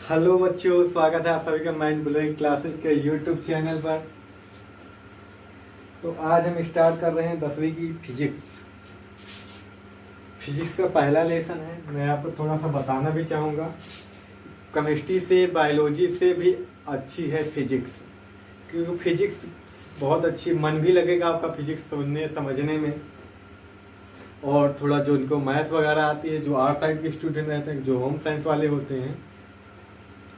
Hello बच्चों, स्वागत है आप सभी का माइंड ब्लोइंग क्लासेस के यूट्यूब चैनल पर। तो आज हम स्टार्ट कर रहे हैं 10वीं की फिजिक्स। फिजिक्स का पहला लेसन है। मैं आपको थोड़ा सा बताना भी चाहूँगा, केमिस्ट्री से बायोलॉजी से भी अच्छी है फिजिक्स, क्योंकि फिजिक्स बहुत अच्छी, मन भी लगेगा आपका फिजिक्स सुनने समझने में। और थोड़ा जो इनको मैथ वगैरह आती है, जो आर्ट साइड के स्टूडेंट रहते हैं, जो होम साइंस वाले होते हैं,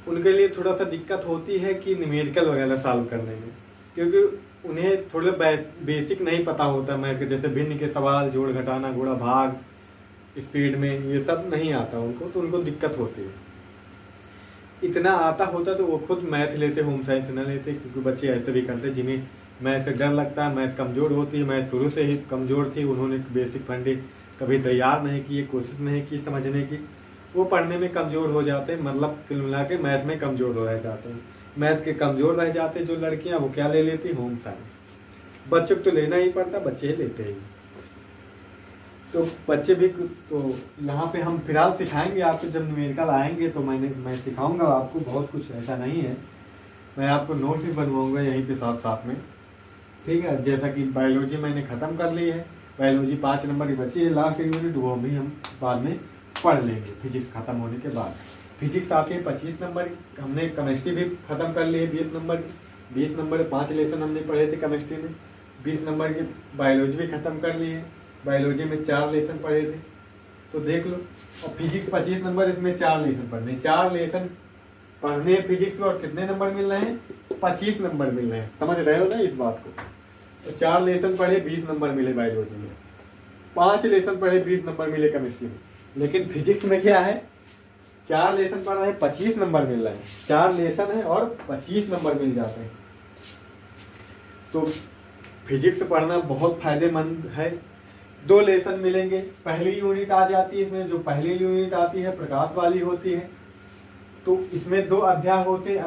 उनके लिए थोड़ा सा दिक्कत होती है कि न्यूमेरिकल वगैरह सॉल्व करने में, क्योंकि उन्हें थोड़ा बेसिक नहीं पता होता मैथ के। जैसे भिन्न के सवाल, जोड़ घटाना, गुणा भाग, स्पीड में, ये सब नहीं आता उनको, तो उनको दिक्कत होती है। इतना आता होता तो वो खुद मैथ लेते, होम साइंस न लेते, क्योंकि बच्चे ऐसे भी करते जिन्हें मैथ से डर लगता है, मैथ कमज़ोर होती है। मैथ शुरू से ही कमज़ोर थी, उन्होंने बेसिक फंडे कभी तैयार नहीं किए, कोशिश नहीं की समझने की, वो पढ़ने में कमज़ोर हो जाते हैं। मतलब कुल मिला के मैथ में कमज़ोर रह जाते हैं। मैथ के कमज़ोर रह जाते हैं जो लड़कियां, वो क्या ले लेती, होम साइंस। बच्चों को तो लेना ही पड़ता, बच्चे ही लेते ही। तो बच्चे भी, तो यहाँ पे हम फिलहाल सिखाएंगे आपको। जब न्यूमेरिकल आएंगे तो मैं सिखाऊंगा आपको बहुत कुछ, ऐसा नहीं है। मैं आपको नोट्स भी बनवाऊंगा यहीं पे साथ साथ में, ठीक है। जैसा कि बायोलॉजी मैंने ख़त्म कर ली है, बायोलॉजी 5 नंबर की बची है, लास्ट यूनिट, वो भी हम बाद में पढ़ लेंगे फिजिक्स ख़त्म होने के बाद। फिजिक्स आती है 25 नंबर की। हमने केमिस्ट्री भी ख़त्म कर ली है 20 नंबर की। 20 नंबर 5 लेसन हमने पढ़े थे केमिस्ट्री में। 20 नंबर की बायोलॉजी भी ख़त्म कर ली है। बायोलॉजी में 4 लेसन पढ़े थे, तो देख लो। और फिजिक्स 25 नंबर, इसमें 4 लेसन पढ़ने। 4 लेसन पढ़ने फिजिक्स में, और कितने नंबर मिल रहे हैं, 25 नंबर मिल रहे हैं। समझ रहे हो ना इस बात को। तो 4 लेसन पढ़े, 20 नंबर मिले बायोलॉजी में। 5 लेसन पढ़े, 20 नंबर मिले केमिस्ट्री में। लेकिन फिजिक्स में क्या है, 4 लेसन पढ़ रहे हैं, 25 नंबर मिल रहे हैं। 4 लेसन है और 25 नंबर मिल जाते हैं। तो फिजिक्स पढ़ना बहुत फायदेमंद है। 2 लेसन मिलेंगे, पहली यूनिट आ जाती है इसमें। जो पहली यूनिट आती है प्रकाश वाली होती है, तो इसमें 2 अध्याय होते हैं,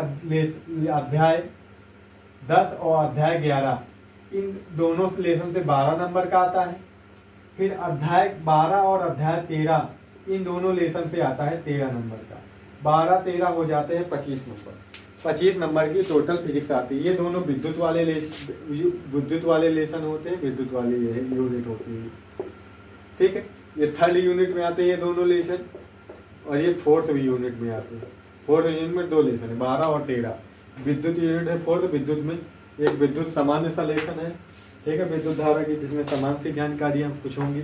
अध्याय 10 और अध्याय 11। इन दोनों लेसन से 12 नंबर का आता है। फिर अध्याय 12 और अध्याय 13, इन दोनों लेसन से आता है 13 नंबर का। 12-13 हो जाते हैं 25 नंबर। 25 नंबर की टोटल फिजिक्स आती है। ये दोनों विद्युत वाले लेसन होते हैं, विद्युत वाली यूनिट होती है, ठीक है। ये 3rd यूनिट में आते हैं ये दोनों लेसन, और ये 4th यूनिट में आते हैं। 4th यूनिट में 2 लेसन है, 12 और 13। विद्युत यूनिट है 4th। विद्युत में एक विद्युत सामान्य सा लेसन है, ठीक है, विद्युत धारा की, जिसमें समान सी जानकारियाँ कुछ होंगी,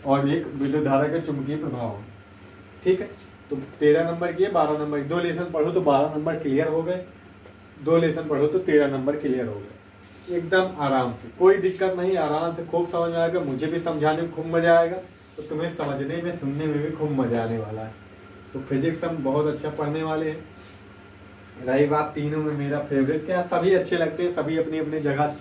और एक विद्युत धारा के चुंबकीय प्रभाव, ठीक है। तो 13 नंबर की है, 12 नंबर की। 2 लेसन पढ़ो तो 12 नंबर क्लियर हो गए, 2 लेसन पढ़ो तो 13 नंबर क्लियर हो गए। एकदम आराम से, कोई दिक्कत नहीं, आराम से खूब समझ में आएगा। मुझे भी समझाने में खूब मजा आएगा, तो तुम्हें समझने में, सुनने में भी खूब मजा आने वाला है। तो फिजिक्स हम बहुत अच्छा पढ़ने वाले हैं। रही बात तीनों में मेरा फेवरेट, क्या सभी अच्छे लगते हैं, सभी अपनी अपनी जगह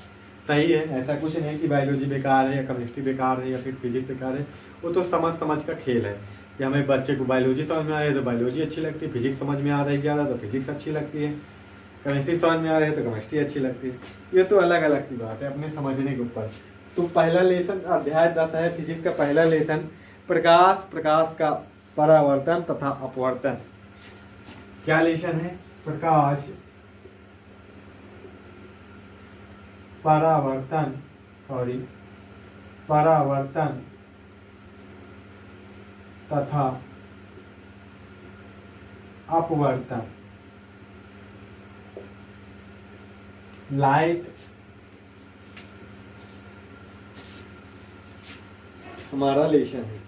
सही है। ऐसा कुछ नहीं कि बायोलॉजी बेकार है या केमिस्ट्री बेकार है या फिर फिजिक्स बेकार है। वो तो समझ का खेल है कि हमें बच्चे को बायोलॉजी समझ में आ रही है तो बायोलॉजी अच्छी लगती है, फिजिक्स समझ में आ रही है ज़्यादा तो फिजिक्स अच्छी लगती है, केमिस्ट्री समझ में आ रही है तो केमिस्ट्री अच्छी लगती है। ये तो अलग अलग की बात है अपने समझने के ऊपर। तो पहला लेसन अध्याय 10 है फिजिक्स का। पहला लेसन प्रकाश का परावर्तन तथा अपवर्तन। क्या लेसन है, प्रकाश परावर्तन तथा अपवर्तन। लाइट हमारा लेसन है।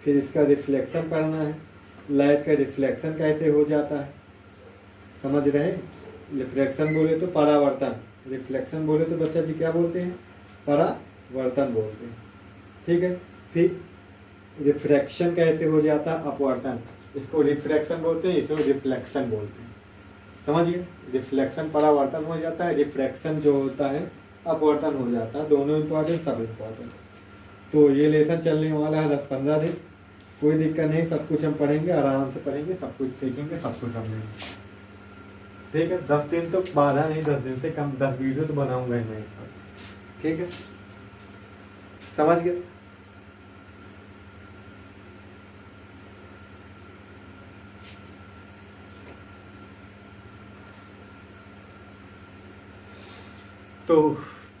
फिर इसका रिफ्लेक्शन पढ़ना है। लाइट का रिफ्लेक्शन कैसे हो जाता है, समझ रहे हैं। रिफ्लेक्शन बोले तो परावर्तन, रिफ्लेक्शन बोले तो बच्चा जी क्या बोलते हैं, परावर्तन बोलते हैं, ठीक है। फिर रिफ्रैक्शन कैसे हो जाता है, अपवर्तन। इसको रिफ्रैक्शन बोलते हैं, इसको रिफ्लेक्शन बोलते हैं, समझिए। रिफ्लेक्शन परावर्तन हो जाता है, रिफ्रैक्शन जो होता है अपवर्तन हो जाता है। दोनों इंपॉर्टेंट, सब इंपॉर्टेंट। तो ये लेसन चलने वाला है 10-15 दिन। कोई दिक्कत नहीं, सब कुछ हम पढ़ेंगे, आराम से पढ़ेंगे, सब कुछ सीखेंगे, सब कुछ समझेंगे, ठीक है। 10 दिन तो बाधा नहीं, 10 दिन से कम, 10 वीडियो तो बनाऊंगा ही मैं इस पर, ठीक है, समझ गए। तो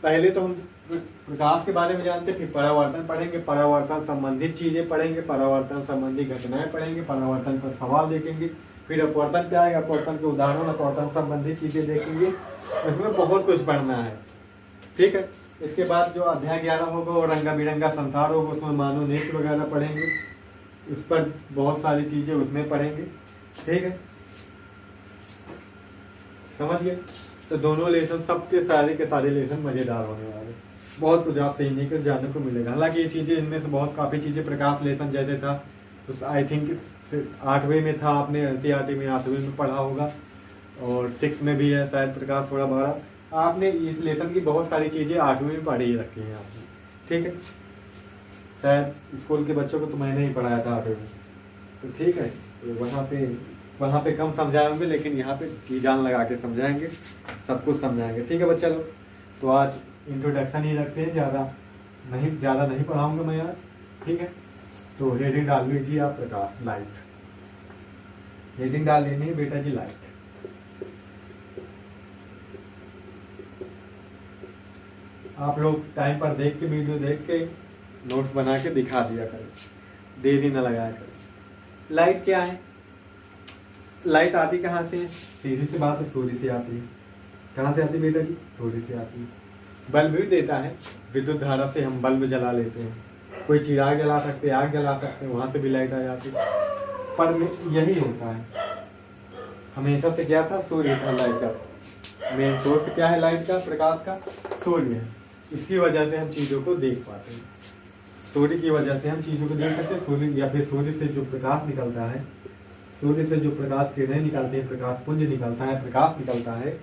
पहले तो हम प्रकाश के बारे में जानते, फिर परावर्तन पढ़ेंगे, परावर्तन संबंधित चीजें पढ़ेंगे, परावर्तन संबंधी घटनाएं पढ़ेंगे, परावर्तन पर सवाल देखेंगे, फिर अपवर्तन पे आएगा, अपवर्तन के उदाहरण, अपवर्तन संबंधित चीजें देखेंगे। इसमें बहुत कुछ पढ़ना है, ठीक है। इसके बाद जो अध्याय 11 होगा वो रंगा बिरंगा संसार होगा, उसमें मानव नेत्र वगैरह पढ़ेंगे, इस पर बहुत सारी चीजें उसमें पढ़ेंगे, ठीक है, समझ गए। तो दोनों लेसन, सबके सारे के सारे लेसन मजेदार होने वाले, बहुत कुछ आप सीखने को जानने को मिलेगा। हालांकि ये चीजें, इनमें से बहुत काफी चीजें प्रकाश लेसन जैसे था, तो आई थिंक 8वीं में था, आपने NCERT में 8वीं में पढ़ा होगा, और 6 में भी है शायद प्रकाश थोड़ा बड़ा। आपने इस लेसन की बहुत सारी चीजें 8वीं में पढ़ी ही रखी हैं आपने, ठीक है। शायद स्कूल के बच्चों को तो मैंने ही पढ़ाया था 8वीं में, तो ठीक है। तो वहाँ पे कम समझाएंगे, लेकिन यहाँ पे जी जान लगा के समझाएंगे, सब कुछ समझाएंगे, ठीक है बच्चा लोग। तो आज इंट्रोडक्शन ही रखते हैं, ज़्यादा नहीं पढ़ाऊंगा मैं आज, ठीक है। तो हेडिंग डाल लीजिए आप, प्रकाश लाइट, हेडिंग डाल लेनी है बेटा जी, लाइट। आप लोग टाइम पर देख के, वीडियो देख के नोट्स बना के दिखा दिया करें, देरी न लगाया करें। लाइट क्या है? लाइट आती कहाँ से है? सीधी सी बात है, सूर्य से आती है। कहाँ से आती है बेटा जी? सूर्य से आती है। बल्ब भी देता है, विद्युत धारा से हम बल्ब जला लेते हैं, कोई चिराग जला सकते हैं, आग जला सकते हैं, वहाँ से भी लाइट आ जाती है। पर यही होता है हमेशा से, क्या था? सूर्य का, लाइट का मेन सोर्स क्या है? लाइट का, प्रकाश का, सूर्य है। इसकी वजह से हम चीज़ों को देख पाते हैं, सूर्य की वजह से हम चीज़ों को देख सकते हैं। सूर्य या फिर सूर्य से जो प्रकाश निकलता है, सूर्य से जो प्रकाश किरणें निकलती हैं, प्रकाश पुंज निकलता है, प्रकाश निकलता है,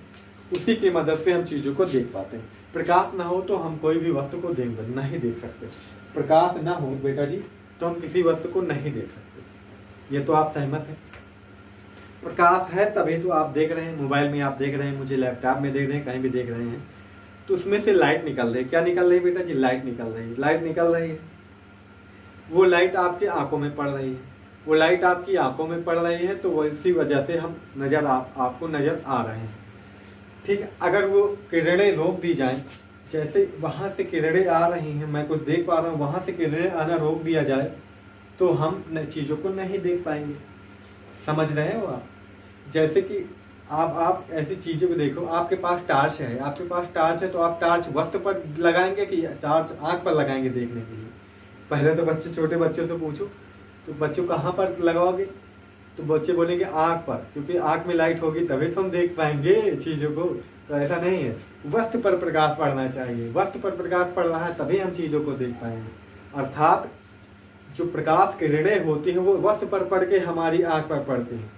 उसी की मदद से हम चीज़ों को देख पाते हैं। प्रकाश ना हो तो हम कोई भी वस्तु को नहीं देख सकते। प्रकाश ना हो बेटा जी तो हम किसी वस्तु को नहीं देख सकते। ये तो आप सहमत हैं? प्रकाश है तभी तो आप देख रहे हैं, मोबाइल में आप देख रहे हैं, मुझे लैपटॉप में देख रहे हैं, कहीं भी देख रहे हैं, तो उसमें से लाइट निकल रही है। क्या निकल रही है बेटा जी? लाइट निकल रही है। लाइट निकल रही है, वो लाइट आपकी आंखों में पड़ रही है, वो लाइट आपकी आंखों में पड़ रही है, तो वो इसी वजह से हम आपको नजर आ रहे हैं, ठीक है। अगर वो किरणें रोक दी जाएं, जैसे वहाँ से किरणें आ रही हैं, मैं कुछ देख पा रहा हूँ, वहाँ से किरणें आना रोक दिया जाए तो हम चीज़ों को नहीं देख पाएंगे। समझ रहे हो आप? जैसे कि आप ऐसी चीज़ों को देखो, आपके पास टार्च है, आपके पास टार्च है, तो आप टार्च वस्तु पर लगाएंगे कि टार्च आँख पर लगाएंगे देखने के लिए? पहले तो छोटे बच्चों से पूछो, तो बच्चों कहाँ पर लगाओगे? तो बच्चे बोलेंगे आँख पर, क्योंकि आँख में लाइट होगी तभी तो हम देख पाएंगे चीज़ों को। तो ऐसा नहीं है, वस्तु पर प्रकाश पड़ना चाहिए, वस्तु पर प्रकाश पड़ रहा है तभी हम चीज़ों को देख पाएंगे। अर्थात जो प्रकाश किरणें होती हैं वो वस्तु पर पड़ के हमारी आँख पर पड़ती हैं।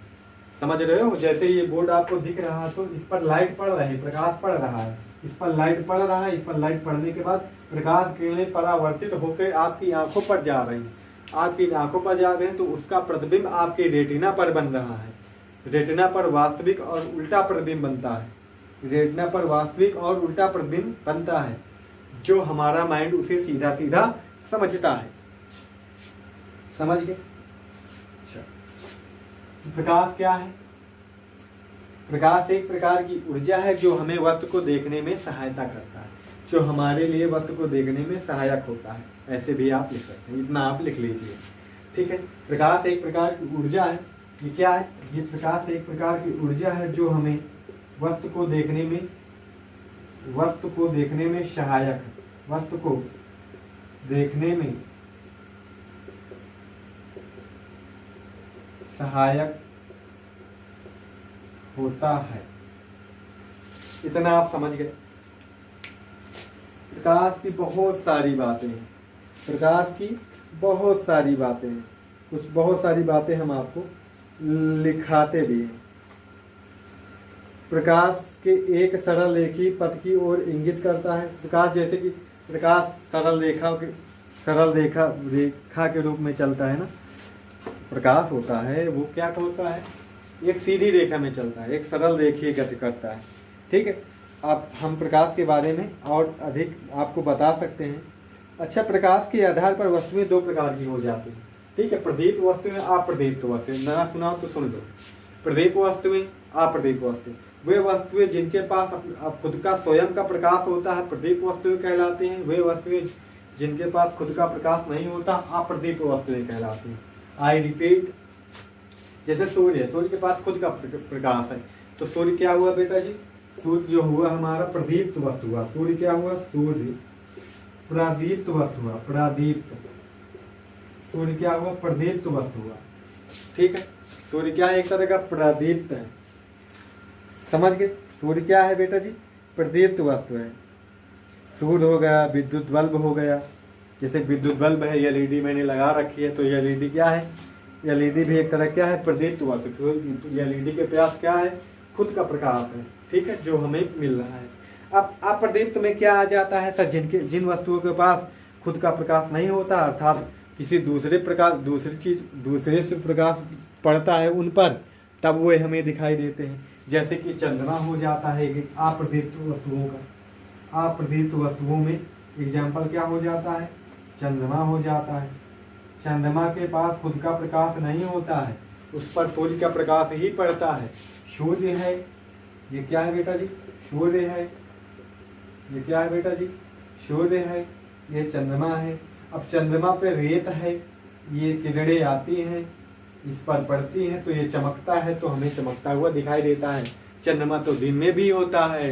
समझ रहे हो? जैसे ये बोर्ड आपको दिख रहा है, तो इस पर लाइट पड़ रही है, प्रकाश पड़ रहा है, इस पर लाइट पड़ रहा है, इस पर लाइट पड़ने के बाद प्रकाश किरणें परावर्तित होकर आपकी आंखों पर जा रही हैं, आपकी आंखों पर जा रहे हैं, तो उसका प्रतिबिंब आपके रेटिना पर बन रहा है। रेटिना पर वास्तविक और उल्टा प्रतिबिंब बनता है, रेटिना पर वास्तविक और उल्टा प्रतिबिंब बनता है, जो हमारा माइंड उसे सीधा सीधा समझता है। समझ गए? प्रकाश क्या है? प्रकाश एक प्रकार की ऊर्जा है जो हमें वस्तु को देखने में सहायता करता है, जो हमारे लिए वस्तु को देखने में सहायक होता है। ऐसे भी आप लिख सकते हैं, इतना आप लिख लीजिए, ठीक है। प्रकाश एक प्रकार की ऊर्जा है। ये क्या है? ये प्रकाश एक प्रकार की ऊर्जा है जो हमें वस्तु को देखने में सहायक है, वस्तु को देखने में सहायक होता है। इतना आप समझ गए? प्रकाश की बहुत सारी बातें हैं, प्रकाश की बहुत सारी बातें हैं, कुछ बहुत सारी बातें हम आपको लिखाते भी हैं। प्रकाश के एक सरल रेखी पथ की ओर इंगित करता है। प्रकाश जैसे कि प्रकाश सरल रेखा के रूप में चलता है ना, प्रकाश होता है वो क्या होता है? एक सीधी रेखा में चलता है, एक सरल रेखीय गति करता है, ठीक है। आप हम प्रकाश के बारे में और अधिक आपको बता सकते हैं। अच्छा, प्रकाश के आधार पर वस्तुएं दो प्रकार की हो जाती हैं, ठीक है। प्रदीप्त वस्तुएं, अप्रदीप्त वस्तुएं। नया सुनाओ तो सुन लो। प्रदीप्त वस्तुएं, अप्रदीप्त वस्तुएं। वे वस्तुएं जिनके पास खुद का स्वयं का प्रकाश होता है प्रदीप वस्तुएं कहलाती हैं। वे वस्तुएं जिनके पास खुद का प्रकाश नहीं होता अप्रदीप वस्तुएं कहलाती हैं। आई रिपीट, जैसे सूर्य, सूर्य के पास खुद का प्रकाश है तो सूर्य क्या हुआ बेटा जी? सूर्य जो हुआ हमारा प्रदीप्त वस्तु हुआ। सूर्य क्या हुआ? सूर्य प्रदीप्त वस्तु हुआ। प्रदीप्त, सूर्य क्या हुआ? प्रदीप्त वस्तु हुआ। ठीक है, सूर्य क्या है? एक तरह का प्रदीप्त है। समझ गए? सूर्य क्या है बेटा जी? प्रदीप्त वस्तु है। सूर्य हो गया, विद्युत बल्ब हो गया। जैसे विद्युत बल्ब है, एलईडी मैंने लगा रखी है तो एलईडी क्या है? एलईडी भी एक तरह क्या है? प्रदीप्त वस्तु। एलईडी के पास क्या है? खुद का प्रकाश है। ठीक है, जो हमें मिल रहा है। अब अप्रदीप्त में क्या आ जाता है सर? जिन वस्तुओं के पास खुद का प्रकाश नहीं होता, अर्थात किसी दूसरे से प्रकाश पड़ता है उन पर, तब वो हमें दिखाई देते हैं। जैसे कि चंद्रमा हो जाता है अप्रदीप्त वस्तुओं का। अप्रदीप्त वस्तुओं में एग्जाम्पल क्या हो जाता है? चंद्रमा हो जाता है। चंद्रमा के पास खुद का प्रकाश नहीं होता है, उस पर सूर्य का प्रकाश ही पड़ता है। सूर्य है, ये क्या है बेटा जी? सूर्य है। ये क्या है बेटा जी? सूर्य है। ये चंद्रमा है। अब चंद्रमा पे रेत है, ये किरणें आती हैं, इस पर पड़ती हैं तो ये चमकता है, तो हमें चमकता हुआ दिखाई देता है। चंद्रमा तो दिन में भी होता है,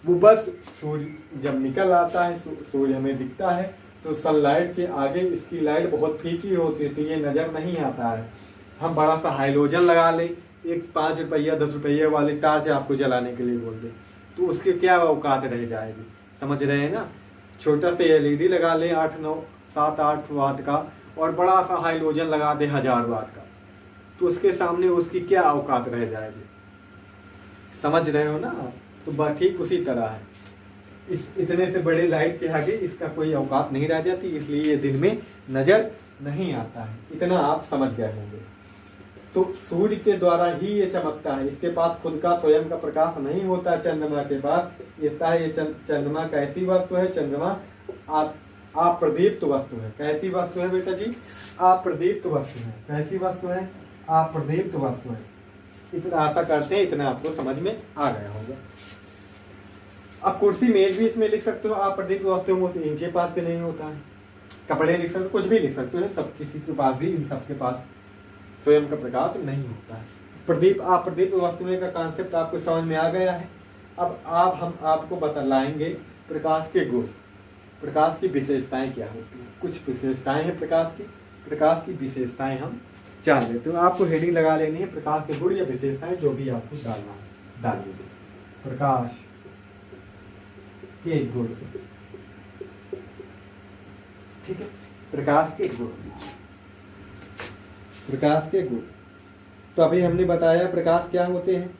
वो बस सूर्य जब निकल आता है, सूर्य हमें दिखता है तो सनलाइट के आगे इसकी लाइट बहुत फीकी होती है तो ये नज़र नहीं आता है। हम बड़ा सा हाइलोजन लगा लें, एक 5 रुपया 10 रुपये वाली टार्च आपको जलाने के लिए बोल दे, तो उसके क्या औकात रह जाएगी? समझ रहे हैं ना? छोटा सा एलईडी लगा ले 8 9 7 8 वाट का, और बड़ा सा हाइलोजन लगा दे 1000 वाट का, तो उसके सामने उसकी क्या औकात रह जाएगी? समझ रहे हो ना? तो ठीक उसी तरह है, इस इतने से बड़े लाइट के आगे इसका कोई औकात नहीं रह जाती, इसलिए ये दिन में नजर नहीं आता है। इतना आप समझ गए होंगे। तो सूर्य के द्वारा ही ये चमकता है, इसके पास खुद का स्वयं का प्रकाश नहीं होता। चंद्रमा के पास इतना है। ये चंद्रमा कैसी वस्तु है? चंद्रमा अप्रदीप्त वस्तु है। कैसी वस्तु है बेटा जी? अप्रदीप्त वस्तु है। कैसी वस्तु है? अप्रदीप्त वस्तु है। इतना आशा करते हैं इतना आपको समझ में आ गया होगा। अब कुर्सी मेज भी इसमें लिख सकते हो। अप्रदीप्त वस्तुओं में इनके पास भी नहीं होता है। कपड़े लिख सकते हो, कुछ भी लिख सकते हो, सब किसी के पास भी, इन सबके पास स्वयं का प्रकाश नहीं होता है। अप्रदीप्त वस्तुएं का कॉन्सेप्ट आपको समझ में आ गया है। अब हम आपको बतलाएंगे प्रकाश के गुण, प्रकाश की विशेषताएं क्या होती हैं। कुछ विशेषताएं हैं प्रकाश की विशेषताएं हम जान लेते हो। आपको हेडिंग लगा लेनी है, प्रकाश के गुण या विशेषताएं, जो भी आपको डालना है डाल लीजिए। प्रकाश के गुण, ठीक है। प्रकाश के गुण, प्रकाश के गुण। तो अभी हमने बताया प्रकाश क्या होते हैं।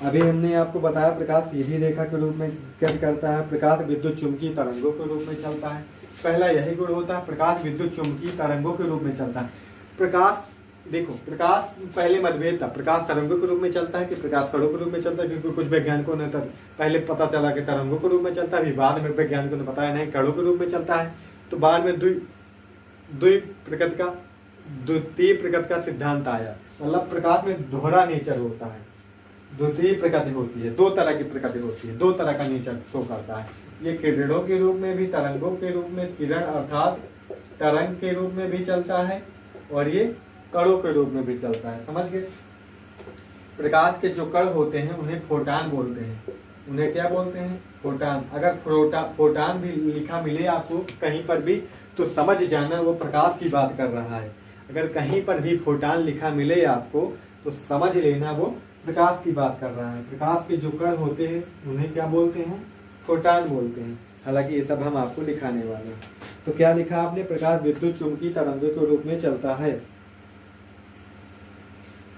अभी हमने आपको बताया प्रकाश सीधी रेखा के रूप में क्या करता है। प्रकाश विद्युत चुंबकीय तरंगों के रूप में चलता है। पहला यही गुण होता है, प्रकाश विद्युत चुंबकीय तरंगों के रूप में चलता है। प्रकाश देखो, प्रकाश पहले मतभेद था, प्रकाश तरंगों के रूप में चलता है कि प्रकाश कणों के रूप में चलता है, क्योंकि कुछ वैज्ञानिकों ने पहले पता चला कि तरंगों के रूप में चलता है, अभी बाद में वैज्ञानिकों ने बताया नहीं कणों के रूप में चलता है। तो बाद में द्वितीय प्रकृति का सिद्धांत आया, मतलब प्रकाश में दोहरा नेचर होता है, द्वितीय प्रकृति होती है, 2 तरह की प्रकृति होती है, 2 तरह का नेचर शो करता है। ये किरणों के रूप में भी, तरंगों के रूप में, किरण अर्थात तरंग के रूप में भी चलता है, और ये कणों के रूप में भी चलता है। समझ गए? प्रकाश के जो कण होते हैं उन्हें फोटान बोलते हैं। उन्हें क्या बोलते हैं? फोटान। अगर फोटान भी लिखा मिले आपको कहीं पर भी तो समझ जाना वो प्रकाश की बात कर रहा है। अगर कहीं पर भी फोटान लिखा मिले आपको तो समझ लेना वो प्रकाश की बात कर रहा है। प्रकाश के जो कण होते हैं उन्हें क्या बोलते हैं? फोटान बोलते हैं। हालांकि ये सब हम आपको लिखाने वाले हैं। तो क्या लिखा आपने? प्रकाश विद्युत चुंबकीय तरंगों के रूप में चलता है।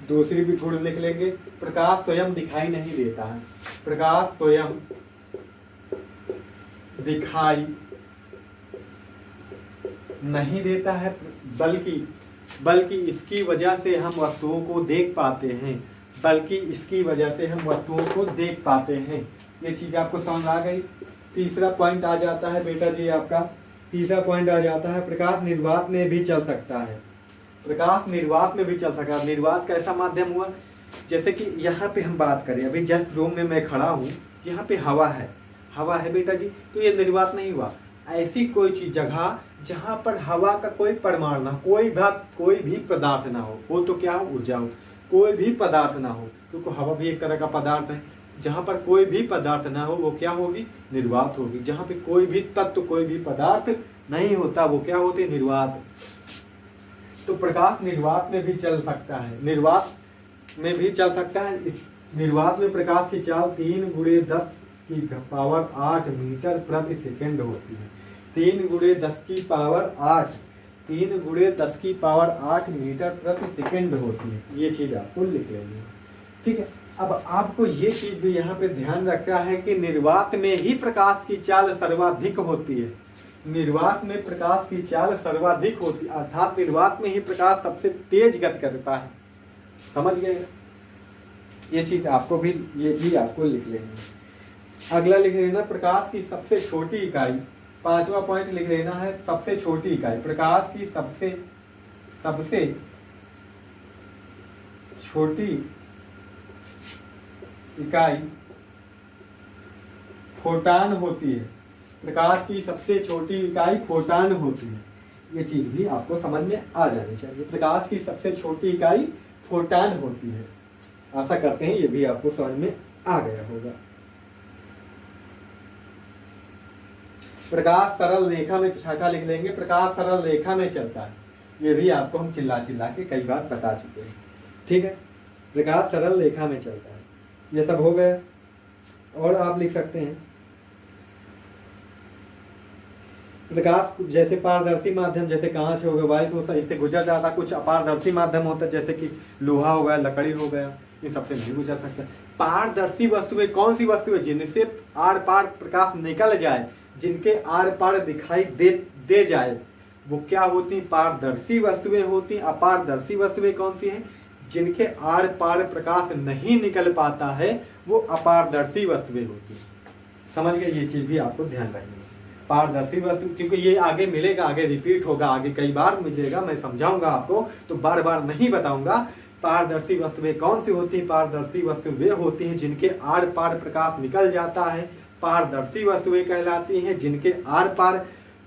दूसरी भी गुण लिख लेंगे, प्रकाश स्वयं दिखाई नहीं देता है। प्रकाश स्वयं दिखाई नहीं देता है, बल्कि इसकी वजह से हम वस्तुओं को देख पाते हैं। बल्कि इसकी वजह से हम वस्तुओं को देख पाते हैं। ये चीज आपको समझ आ गई। तीसरा पॉइंट आ जाता है बेटा जी आपका, तीसरा पॉइंट आ जाता है प्रकाश निर्वात में भी चल सकता है। प्रकाश निर्वात में भी चल सकता है। निर्वात कैसा माध्यम हुआ? जैसे कि यहाँ पे हम बात करें, अभी जस्ट रूम में मैं खड़ा हूँ, यहाँ पे हवा है बेटा जी, तो ये निर्वात नहीं हुआ। ऐसी कोई चीज जगह जहाँ पर हवा का कोई परमाणु ना हो, कोई भी पदार्थ ना हो तो क्या हो, ऊर्जा हो, कोई भी पदार्थ ना हो, क्योंकि हवा भी एक तरह का पदार्थ है। जहाँ पर कोई भी पदार्थ ना हो वो क्या होगी, निर्वात होगी। जहाँ पे कोई भी तत्व, कोई भी पदार्थ नहीं होता वो क्या होती है, निर्वात। तो प्रकाश निर्वात में भी चल सकता है, निर्वात में भी चल सकता है। इस निर्वात में प्रकाश की चाल 3 × 10⁸ मीटर प्रति सेकंड होती है। 3 × 10⁸ 3 × 10⁸ मीटर प्रति सेकंड होती है। ये चीज आपको लिख लेनी है, ठीक है। अब आपको ये चीज भी यहाँ पे ध्यान रखना है कि निर्वात में ही प्रकाश की चाल सर्वाधिक होती है। निर्वात में प्रकाश की चाल सर्वाधिक होती है, अर्थात निर्वात में ही प्रकाश सबसे तेज गति करता है। समझ गए? ये चीज आपको भी, ये भी आपको लिख लेनी है। अगला लिख लेना प्रकाश की सबसे छोटी इकाई। 5वां पॉइंट लिख लेना है सबसे छोटी इकाई। प्रकाश की सबसे छोटी इकाई फोटान होती है। प्रकाश की सबसे छोटी इकाई फोटान होती है। ये चीज भी आपको समझ में आ जानी चाहिए। प्रकाश की सबसे छोटी इकाई फोटान होती है। आशा करते हैं ये भी आपको समझ में आ गया होगा। प्रकाश सरल रेखा में, छठा लिख लेंगे प्रकाश सरल रेखा में चलता है। ये भी आपको हम चिल्ला के कई बार बता चुके हैं, ठीक है। प्रकाश सरल रेखा में चलता है। ये सब हो गया। और आप लिख सकते हैं प्रकाश जैसे पारदर्शी माध्यम, जैसे कांच हो गया, वायु तो सही से गुजर जाता। कुछ अपारदर्शी माध्यम होता है जैसे कि लोहा हो गया, लकड़ी हो गया, इन सबसे नहीं गुजर सकता। पारदर्शी वस्तुएं कौन सी वस्तु है, जिनसे आर पार प्रकाश निकल जाए, जिनके आर पार दिखाई दे जाए, वो क्या होती हैं, पारदर्शी वस्तुएं होती हैं। अपारदर्शी वस्तुएं कौन सी हैं, जिनके आर पार प्रकाश नहीं निकल पाता है, वो अपारदर्शी वस्तुएं होती हैं। समझ गए? ये चीज भी आपको ध्यान रखनी है। पारदर्शी वस्तु, क्योंकि ये आगे मिलेगा, आगे रिपीट होगा, आगे कई बार मिलेगा, मैं समझाऊंगा आपको, तो बार बार नहीं बताऊंगा। पारदर्शी वस्तुएं कौन सी होती हैं, पारदर्शी वस्तु वे होती हैं जिनके आर पार प्रकाश निकल जाता है। पारदर्शी वस्तुएं कहलाती हैं जिनके आर पार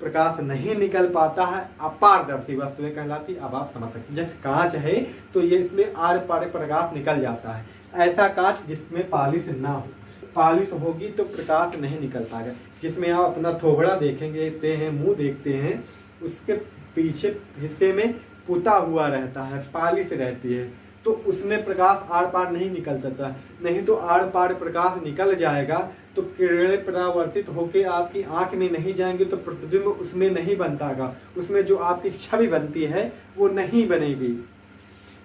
प्रकाश नहीं निकल पाता है, अपारदर्शी वस्तुएं कहलाती है। अब आप समझ सकते हैं, जैसे कांच है तो ये इसमें आर पार प्रकाश निकल जाता है। ऐसा कांच जिसमें पॉलिश ना हो, पॉलिश होगी तो प्रकाश नहीं निकल पाएगा। जिसमें आप अपना थोबड़ा देखते हैं, मुंह देखते हैं, उसके पीछे हिस्से में पुता हुआ रहता है, पॉलिश रहती है, तो उसमें प्रकाश आर पार नहीं निकल सकता। नहीं तो आर पार प्रकाश निकल जाएगा तो किरणें परावर्तित होकर आपकी आंख में नहीं जाएंगे, तो प्रतिबिंब उसमें नहीं बनतागा, उसमें जो आपकी छवि बनती है वो नहीं बनेगी।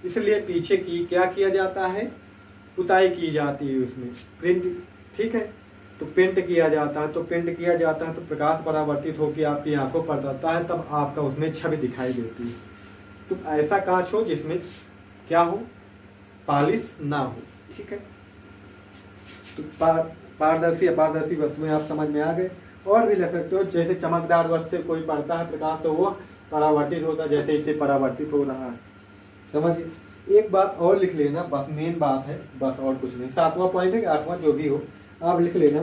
इसलिए पीछे की क्या किया जाता है, पुताई की जाती है, उसमें प्रिंट, ठीक है। तो पेंट किया जाता है, तो पेंट किया जाता है तो प्रकाश परावर्तित होकर आपकी आंखों पर पड़ता है, तब आपका उसमें छवि दिखाई देती है। तो ऐसा कांच हो जिसमें क्या हो, पॉलिश ना हो, ठीक है। तो पारदर्शी अपारदर्शी वस्तुएं आप समझ में आ गए। और भी लग सकते हो, जैसे चमकदार वस्तु से कोई पड़ता है प्रकाश तो वो परावर्तित होता है, जैसे इसे परावर्तित हो रहा है। समझिए। एक बात और लिख लेना, बस मेन बात है, बस और कुछ नहीं। 7वां पॉइंट है, 8वां जो भी हो आप लिख लेना।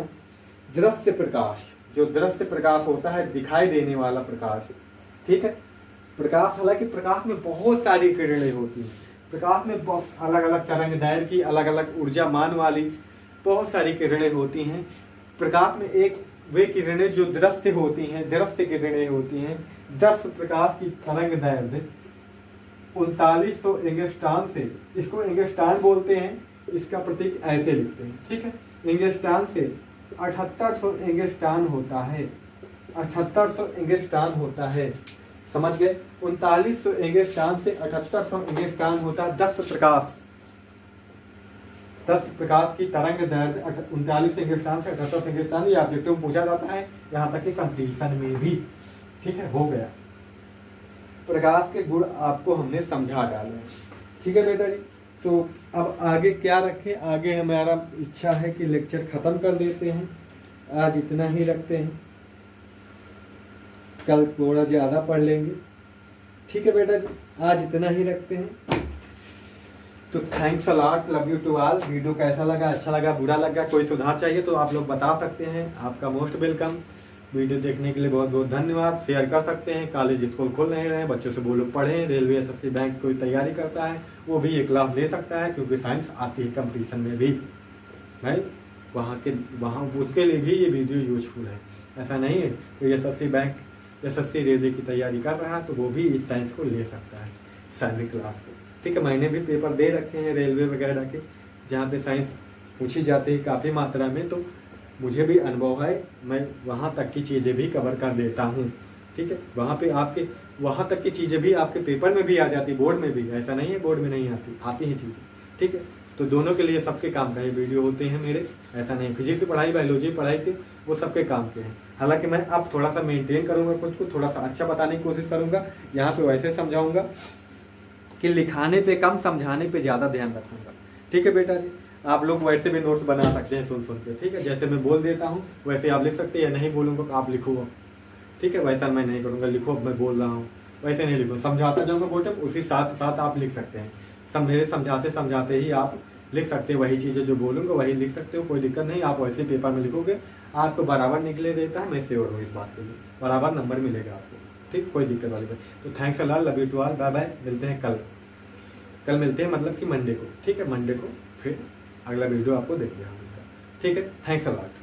दृश्य प्रकाश, जो दृश्य प्रकाश होता है, दिखाई देने वाला प्रकाश, ठीक है। प्रकाश, हालांकि प्रकाश में बहुत सारी किरणें होती हैं, प्रकाश में अलग अलग तरंगदैर्घ्य की, अलग अलग ऊर्जा मान वाली बहुत सारी किरणें होती हैं। प्रकाश में एक वे किरणें जो दृश्य होती हैं, दृश्य किरणें होती हैं। दृश्य प्रकाश की तरंगदैर्घ्य 3900 एंगस्ट्रॉम से, इसको एंगस्ट्रॉम बोलते हैं, इसका प्रतीक ऐसे लिखते हैं, ठीक है। एंगस्ट्रॉम से 7800 एंगस्ट्रॉम होता है, 7800 एंगस्ट्रॉम होता है। समझ गए? 3900 एंगस्ट्रॉम से 7800 एंगस्ट्रॉम होता है दृश्य प्रकाश। दृश्य प्रकाश की तरंगदैर्घ्य 3900 एंगस्ट्रॉम से 7800 एंगस्ट्रॉम, ये ऑब्जेक्टिव में पूछा जाता है, यहाँ तक कि कंपटीशन में भी, ठीक है। हो गया, प्रकाश के गुण आपको हमने समझा डाले हैं, ठीक है बेटा जी। तो अब आगे क्या रखें, आगे हमारा इच्छा है कि लेक्चर ख़त्म कर देते हैं, आज इतना ही रखते हैं, कल थोड़ा ज़्यादा पढ़ लेंगे, ठीक है बेटा जी। आज इतना ही रखते हैं। तो thanks a lot, love you to all. Video कैसा लगा, अच्छा लगा, बुरा लगा, कोई सुधार चाहिए तो आप लोग बता सकते हैं। आपका मोस्ट वेलकम। वीडियो देखने के लिए बहुत बहुत धन्यवाद। शेयर कर सकते हैं। कॉलेज स्कूल खोल नहीं रहे हैं, बच्चों से बोलो पढ़ें। रेलवे एसएससी बैंक कोई तैयारी करता है वो भी एक लाभ ले सकता है, क्योंकि साइंस आती है कंपटीशन में भी भाई, वहाँ उसके लिए भी ये वीडियो यूजफुल है। ऐसा नहीं है कोई एसएससी बैंक एसएससी रेलवे की तैयारी कर रहा है तो वो भी इस साइंस को ले सकता है, साइंस क्लास को। ठीक है, मैंने भी पेपर दे रखे हैं रेलवे वगैरह के, जहाँ पे साइंस पूछी जाती है काफ़ी मात्रा में, तो मुझे भी अनुभव है। मैं वहाँ तक की चीज़ें भी कवर कर देता हूँ। ठीक है, वहाँ तक की चीज़ें भी आपके पेपर में भी आ जाती, बोर्ड में भी। ऐसा नहीं है बोर्ड में नहीं आती हैं चीज़ें। ठीक है, तो दोनों के लिए सबके काम का ये वीडियो होते हैं मेरे। ऐसा नहीं, फिजिक्स की पढ़ाई, बायोलॉजी पढ़ाई थी, वो सबके काम के हैं। हालांकि मैं अब थोड़ा सा मेंटेन करूँगा, खुद को थोड़ा सा अच्छा बताने की कोशिश करूँगा। यहाँ पे वैसे समझाऊँगा कि लिखाने पे कम, समझाने पे ज़्यादा ध्यान रखूँगा। ठीक है बेटा जी, आप लोग वैसे भी नोट्स बना सकते हैं सुन के। ठीक है, जैसे मैं बोल देता हूँ वैसे आप लिख सकते हैं, या नहीं बोलूँगा तो आप लिखो। ठीक है, वैसा मैं नहीं करूँगा, लिखो अब मैं बोल रहा हूँ वैसे नहीं लिखूँ, समझाता जाऊँगा बोटे, उसी साथ साथ आप लिख सकते हैं। मेरे समझाते समझाते ही आप लिख सकते हैं, वही चीज़ें जो बोलूँगा वही लिख सकते हो, कोई दिक्कत नहीं। आप वैसे पेपर में लिखोगे आपको बराबर निकले देता है, मैं श्योर हूँ इस बात के लिए, बराबर नंबर मिलेगा आपको। ठीक, कोई दिक्कत वाली बात। तो thanks a lot, love you to all, bye bye. मिलते हैं कल मिलते हैं, मतलब कि मंडे को। ठीक है, मंडे को फिर अगला वीडियो आपको देख लिया। ठीक है, थैंक्स अ लॉट।